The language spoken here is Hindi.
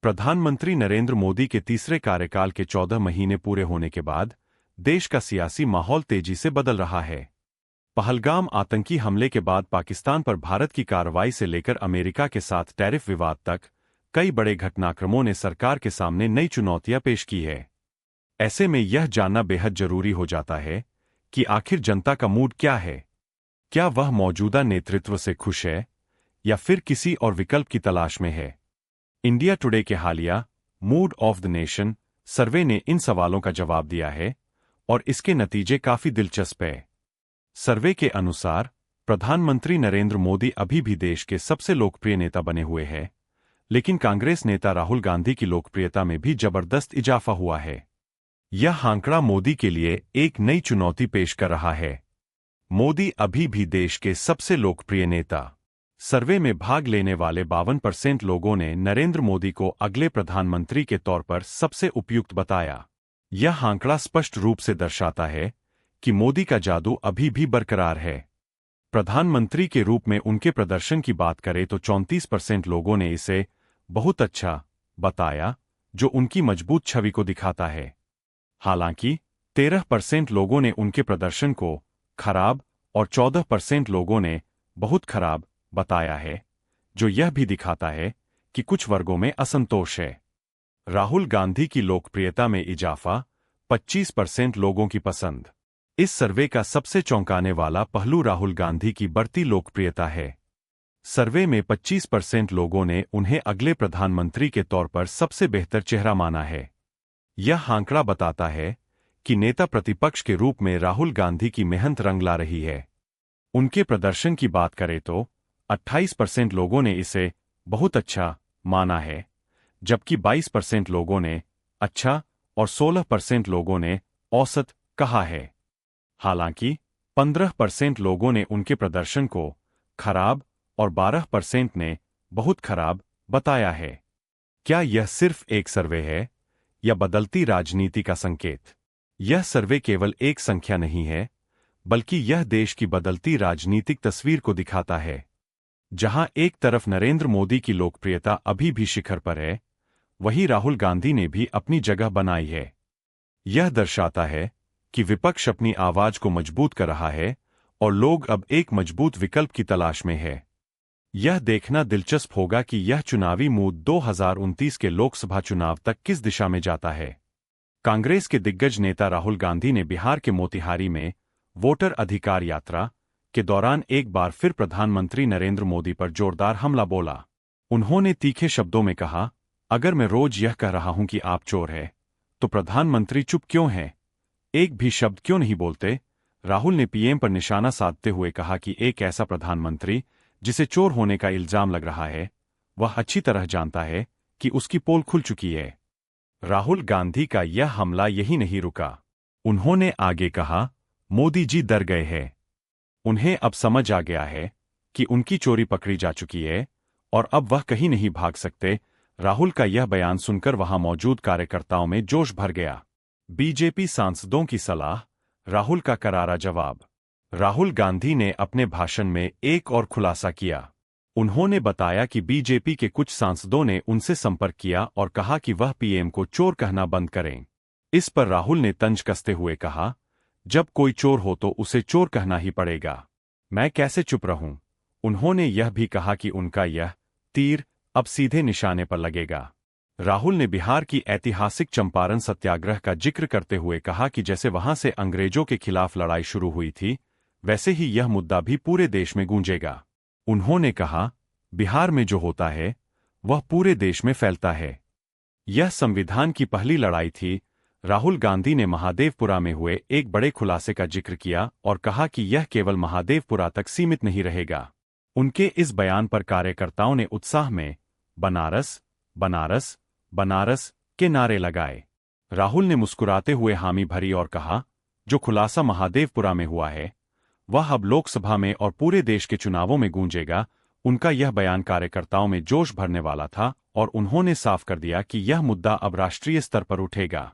प्रधानमंत्री नरेंद्र मोदी के तीसरे कार्यकाल के 14 महीने पूरे होने के बाद देश का सियासी माहौल तेजी से बदल रहा है। पहलगाम आतंकी हमले के बाद पाकिस्तान पर भारत की कार्रवाई से लेकर अमेरिका के साथ टैरिफ विवाद तक कई बड़े घटनाक्रमों ने सरकार के सामने नई चुनौतियां पेश की है। ऐसे में यह जानना बेहद जरूरी हो जाता है कि आखिर जनता का मूड क्या है। क्या वह मौजूदा नेतृत्व से खुश है या फिर किसी और विकल्प की तलाश में है। इंडिया टुडे के हालिया मूड ऑफ द नेशन सर्वे ने इन सवालों का जवाब दिया है और इसके नतीजे काफी दिलचस्प है। सर्वे के अनुसार प्रधानमंत्री नरेंद्र मोदी अभी भी देश के सबसे लोकप्रिय नेता बने हुए हैं, लेकिन कांग्रेस नेता राहुल गांधी की लोकप्रियता में भी जबरदस्त इजाफा हुआ है। यह आंकड़ा मोदी के लिए एक नई चुनौती पेश कर रहा है। मोदी अभी भी देश के सबसे लोकप्रिय नेता। सर्वे में भाग लेने वाले 52% लोगों ने नरेंद्र मोदी को अगले प्रधानमंत्री के तौर पर सबसे उपयुक्त बताया। यह आंकड़ा स्पष्ट रूप से दर्शाता है कि मोदी का जादू अभी भी बरकरार है। प्रधानमंत्री के रूप में उनके प्रदर्शन की बात करें तो 34% लोगों ने इसे बहुत अच्छा बताया, जो उनकी मजबूत छवि को दिखाता है। हालांकि 13% लोगों ने उनके प्रदर्शन को खराब और 14% लोगों ने बहुत खराब बताया है, जो यह भी दिखाता है कि कुछ वर्गों में असंतोष है। राहुल गांधी की लोकप्रियता में इजाफा 25% लोगों की पसंद। इस सर्वे का सबसे चौंकाने वाला पहलू राहुल गांधी की बढ़ती लोकप्रियता है। सर्वे में 25% लोगों ने उन्हें अगले प्रधानमंत्री के तौर पर सबसे बेहतर चेहरा माना है। यह आंकड़ा बताता है कि नेता प्रतिपक्ष के रूप में राहुल गांधी की मेहनत रंग ला रही है। उनके प्रदर्शन की बात करें तो 28% लोगों ने इसे बहुत अच्छा माना है, जबकि 22% लोगों ने अच्छा और 16% लोगों ने औसत कहा है। हालांकि 15% लोगों ने उनके प्रदर्शन को खराब और 12% ने बहुत खराब बताया है। क्या यह सिर्फ एक सर्वे है या बदलती राजनीति का संकेत? यह सर्वे केवल एक संख्या नहीं है, बल्कि यह देश की बदलती राजनीतिक तस्वीर को दिखाता है। जहां एक तरफ नरेंद्र मोदी की लोकप्रियता अभी भी शिखर पर है, वहीं राहुल गांधी ने भी अपनी जगह बनाई है। यह दर्शाता है कि विपक्ष अपनी आवाज को मजबूत कर रहा है और लोग अब एक मजबूत विकल्प की तलाश में है। यह देखना दिलचस्प होगा कि यह चुनावी मूड 2029 के लोकसभा चुनाव तक किस दिशा में जाता है। कांग्रेस के दिग्गज नेता राहुल गांधी ने बिहार के मोतिहारी में वोटर अधिकार यात्रा के दौरान एक बार फिर प्रधानमंत्री नरेंद्र मोदी पर जोरदार हमला बोला। उन्होंने तीखे शब्दों में कहा, अगर मैं रोज यह कह रहा हूं कि आप चोर हैं, तो प्रधानमंत्री चुप क्यों हैं? एक भी शब्द क्यों नहीं बोलते? राहुल ने पीएम पर निशाना साधते हुए कहा कि एक ऐसा प्रधानमंत्री जिसे चोर होने का इल्जाम लग रहा है, वह अच्छी तरह जानता है कि उसकी पोल खुल चुकी है। राहुल गांधी का यह हमला यही नहीं रुका। उन्होंने आगे कहा, मोदी जी डर गए हैं। उन्हें अब समझ आ गया है कि उनकी चोरी पकड़ी जा चुकी है और अब वह कहीं नहीं भाग सकते। राहुल का यह बयान सुनकर वहां मौजूद कार्यकर्ताओं में जोश भर गया। बीजेपी सांसदों की सलाह, राहुल का करारा जवाब। राहुल गांधी ने अपने भाषण में एक और खुलासा किया। उन्होंने बताया कि बीजेपी के कुछ सांसदों ने उनसे संपर्क किया और कहा कि वह पीएम को चोर कहना बंद करें। इस पर राहुल ने तंज कसते हुए कहा, जब कोई चोर हो तो उसे चोर कहना ही पड़ेगा। मैं कैसे चुप रहूं? उन्होंने यह भी कहा कि उनका यह तीर अब सीधे निशाने पर लगेगा। राहुल ने बिहार की ऐतिहासिक चंपारण सत्याग्रह का जिक्र करते हुए कहा कि जैसे वहां से अंग्रेजों के खिलाफ लड़ाई शुरू हुई थी, वैसे ही यह मुद्दा भी पूरे देश में गूंजेगा। उन्होंने कहा, बिहार में जो होता है वह पूरे देश में फैलता है। यह संविधान की पहली लड़ाई थी। राहुल गांधी ने महादेवपुरा में हुए एक बड़े खुलासे का जिक्र किया और कहा कि यह केवल महादेवपुरा तक सीमित नहीं रहेगा। उनके इस बयान पर कार्यकर्ताओं ने उत्साह में बनारस, बनारस, बनारस के नारे लगाए। राहुल ने मुस्कुराते हुए हामी भरी और कहा, जो खुलासा महादेवपुरा में हुआ है, वह अब लोकसभा में और पूरे देश के चुनावों में गूंजेगा। उनका यह बयान कार्यकर्ताओं में जोश भरने वाला था और उन्होंने साफ कर दिया कि यह मुद्दा अब राष्ट्रीय स्तर पर उठेगा।